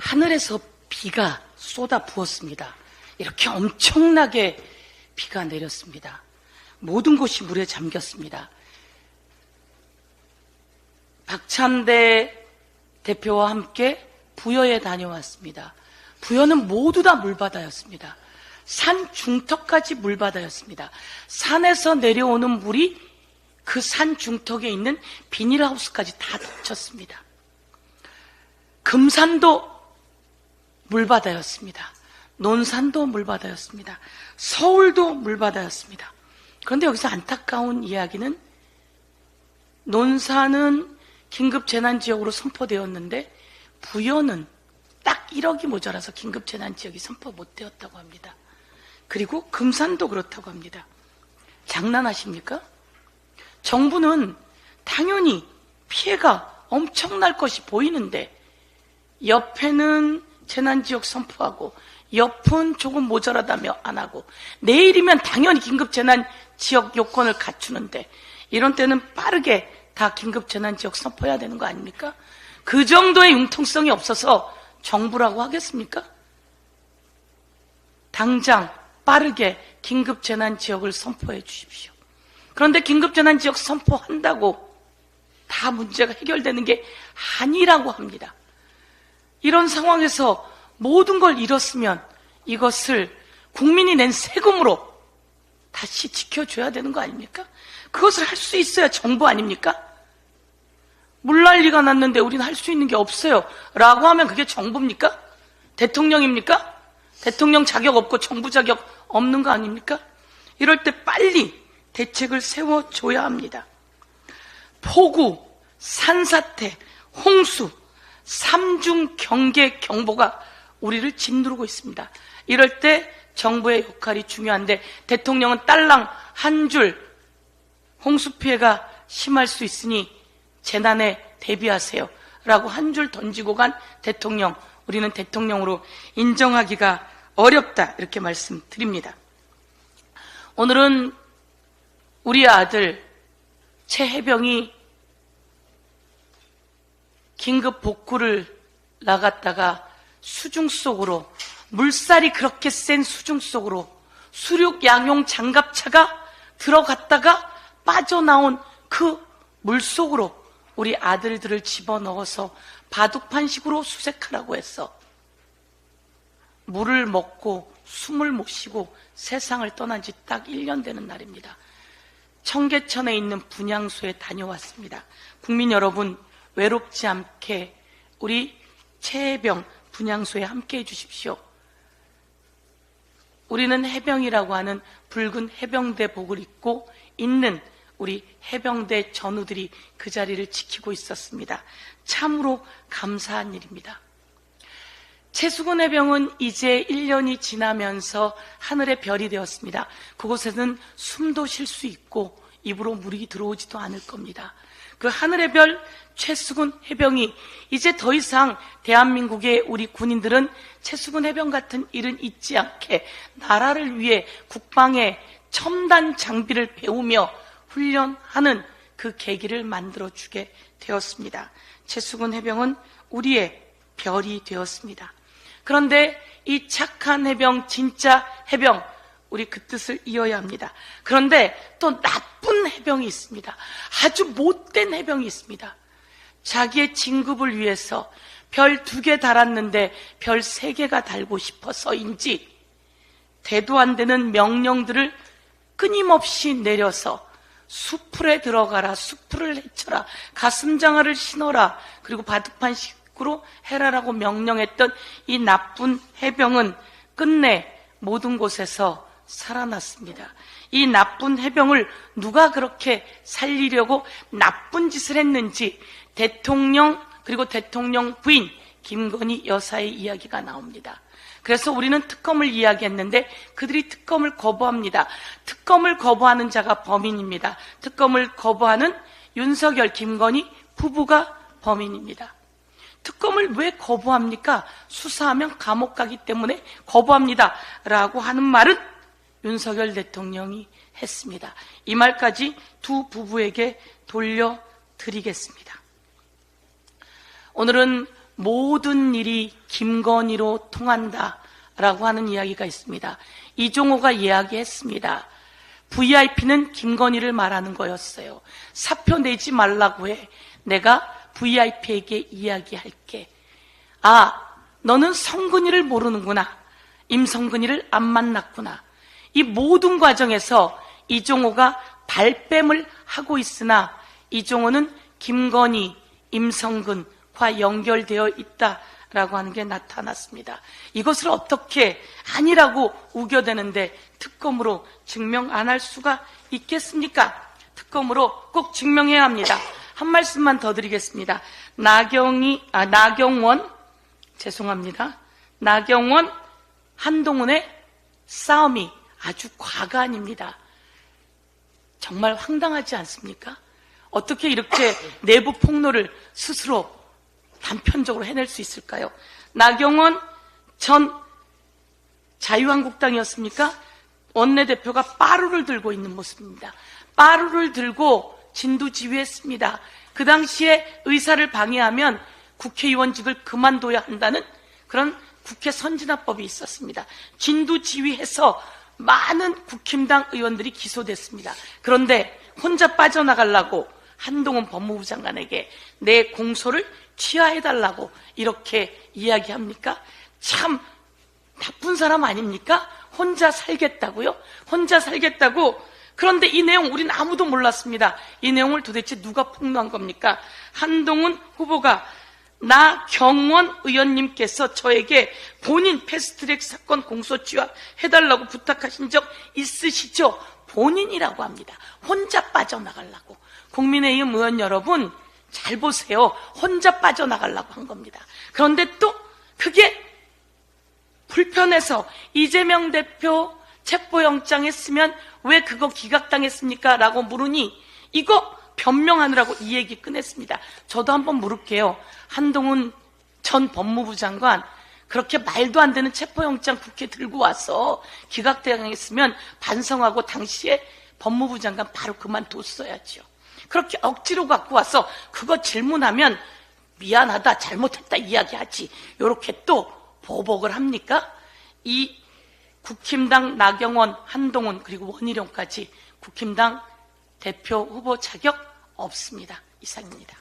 하늘에서 비가 쏟아 부었습니다. 이렇게 엄청나게 비가 내렸습니다. 모든 곳이 물에 잠겼습니다. 박찬대 대표와 함께 부여에 다녀왔습니다. 부여는 모두 다 물바다였습니다. 산 중턱까지 물바다였습니다. 산에서 내려오는 물이 그 산 중턱에 있는 비닐하우스까지 다 덮쳤습니다. 금산도 물바다였습니다. 논산도 물바다였습니다. 서울도 물바다였습니다. 그런데 여기서 안타까운 이야기는 논산은 긴급재난지역으로 선포되었는데 부여는 딱 1억이 모자라서 긴급재난지역이 선포 못 되었다고 합니다. 그리고 금산도 그렇다고 합니다. 장난하십니까? 정부는 당연히 피해가 엄청날 것이 보이는데 옆에는 재난지역 선포하고 옆은 조금 모자라다며 안 하고 내일이면 당연히 긴급재난지역 요건을 갖추는데 이런 때는 빠르게 다 긴급재난지역 선포해야 되는 거 아닙니까? 그 정도의 융통성이 없어서 정부라고 하겠습니까? 당장 빠르게 긴급재난지역을 선포해 주십시오. 그런데 긴급재난지역 선포한다고 다 문제가 해결되는 게 아니라고 합니다. 이런 상황에서 모든 걸 잃었으면 이것을 국민이 낸 세금으로 다시 지켜줘야 되는 거 아닙니까? 그것을 할 수 있어야 정부 아닙니까? 물난리가 났는데 우리는 할 수 있는 게 없어요 라고 하면 그게 정부입니까? 대통령입니까? 대통령 자격 없고 정부 자격 없는 거 아닙니까? 이럴 때 빨리 대책을 세워줘야 합니다. 폭우, 산사태, 홍수, 3중 경계 경보가 우리를 짓누르고 있습니다. 이럴 때 정부의 역할이 중요한데 대통령은 딸랑 한 줄 홍수 피해가 심할 수 있으니 재난에 대비하세요 라고 한 줄 던지고 간 대통령, 우리는 대통령으로 인정하기가 어렵다 이렇게 말씀드립니다. 오늘은 우리 아들 최혜병이 긴급 복구를 나갔다가 수중 속으로, 물살이 그렇게 센 수중 속으로 수륙 양용 장갑차가 들어갔다가 빠져나온 그 물속으로 우리 아들들을 집어넣어서 바둑판식으로 수색하라고 했어. 물을 먹고 숨을 못 쉬고 세상을 떠난 지 딱 1년 되는 날입니다. 청계천에 있는 분향소에 다녀왔습니다. 국민 여러분, 외롭지 않게 우리 최혜병 분향소에 함께 해주십시오. 우리는 해병이라고 하는 붉은 해병대복을 입고 있는 우리 해병대 전우들이 그 자리를 지키고 있었습니다. 참으로 감사한 일입니다. 최수근 해병은 이제 1년이 지나면서 하늘의 별이 되었습니다. 그곳에는 숨도 쉴 수 있고 입으로 물이 들어오지도 않을 겁니다. 그 하늘의 별 최수근 해병이 이제 더 이상 대한민국의 우리 군인들은 최수근 해병 같은 일은 잊지 않게 나라를 위해 국방의 첨단 장비를 배우며 훈련하는 그 계기를 만들어주게 되었습니다. 최수근 해병은 우리의 별이 되었습니다. 그런데 이 착한 해병, 진짜 해병, 우리 그 뜻을 이어야 합니다. 그런데 또 나쁜 해병이 있습니다. 아주 못된 해병이 있습니다. 자기의 진급을 위해서 별 2개 달았는데 별 3개가 달고 싶어서인지 대도 안 되는 명령들을 끊임없이 내려서 수풀에 들어가라, 수풀을 헤쳐라, 가슴장화를 신어라, 그리고 바둑판식으로 해라라고 명령했던 이 나쁜 해병은 끝내 모든 곳에서 살아났습니다. 이 나쁜 해병을 누가 그렇게 살리려고 나쁜 짓을 했는지 대통령 그리고 대통령 부인 김건희 여사의 이야기가 나옵니다. 그래서 우리는 특검을 이야기했는데 그들이 특검을 거부합니다. 특검을 거부하는 자가 범인입니다. 특검을 거부하는 윤석열, 김건희 부부가 범인입니다. 특검을 왜 거부합니까? 수사하면 감옥 가기 때문에 거부합니다 라고 하는 말은 윤석열 대통령이 했습니다. 이 말까지 두 부부에게 돌려드리겠습니다. 오늘은 모든 일이 김건희로 통한다라고 하는 이야기가 있습니다. 이종호가 이야기했습니다. VIP는 김건희를 말하는 거였어요. 사표 내지 말라고 해. 내가 VIP에게 이야기할게. 아, 너는 성근이를 모르는구나. 임성근이를 안 만났구나. 이 모든 과정에서 이종호가 발뺌을 하고 있으나 이종호는 김건희, 임성근과 연결되어 있다라고 하는 게 나타났습니다. 이것을 어떻게 아니라고 우겨대는데 특검으로 증명 안 할 수가 있겠습니까? 특검으로 꼭 증명해야 합니다. 한 말씀만 더 드리겠습니다. 나경원, 한동훈의 싸움이 아주 과간입니다. 정말 황당하지 않습니까? 어떻게 이렇게 내부 폭로를 스스로 단편적으로 해낼 수 있을까요? 나경원 전 자유한국당이었습니까? 원내대표가 빠루를 들고 있는 모습입니다. 빠루를 들고 진두지휘했습니다. 그 당시에 의사를 방해하면 국회의원직을 그만둬야 한다는 그런 국회 선진화법이 있었습니다. 진두지휘해서 많은 국힘당 의원들이 기소됐습니다. 그런데 혼자 빠져나가려고 한동훈 법무부 장관에게 내 공소를 취하해달라고 이렇게 이야기합니까? 참 나쁜 사람 아닙니까? 혼자 살겠다고요? 혼자 살겠다고. 그런데 이 내용 우린 아무도 몰랐습니다. 이 내용을 도대체 누가 폭로한 겁니까? 한동훈 후보가 나경원 의원님께서 저에게 본인 패스트트랙 사건 공소 취하해달라고 부탁하신 적 있으시죠? 본인이라고 합니다. 혼자 빠져나가려고. 국민의힘 의원 여러분 잘 보세요. 혼자 빠져나가려고 한 겁니다. 그런데 또 그게 불편해서 이재명 대표 체포영장 했으면 왜 그거 기각당했습니까? 라고 물으니 이거 변명하느라고 이 얘기 꺼냈습니다. 저도 한번 물을게요. 한동훈 전 법무부 장관 그렇게 말도 안 되는 체포영장 국회 들고 와서 기각당했으면 반성하고 당시에 법무부 장관 바로 그만뒀어야죠. 그렇게 억지로 갖고 와서 그거 질문하면 미안하다, 잘못했다 이야기하지. 이렇게 또 보복을 합니까? 이 국힘당 나경원, 한동훈 그리고 원희룡까지 국힘당 대표 후보 자격 없습니다. 이상입니다.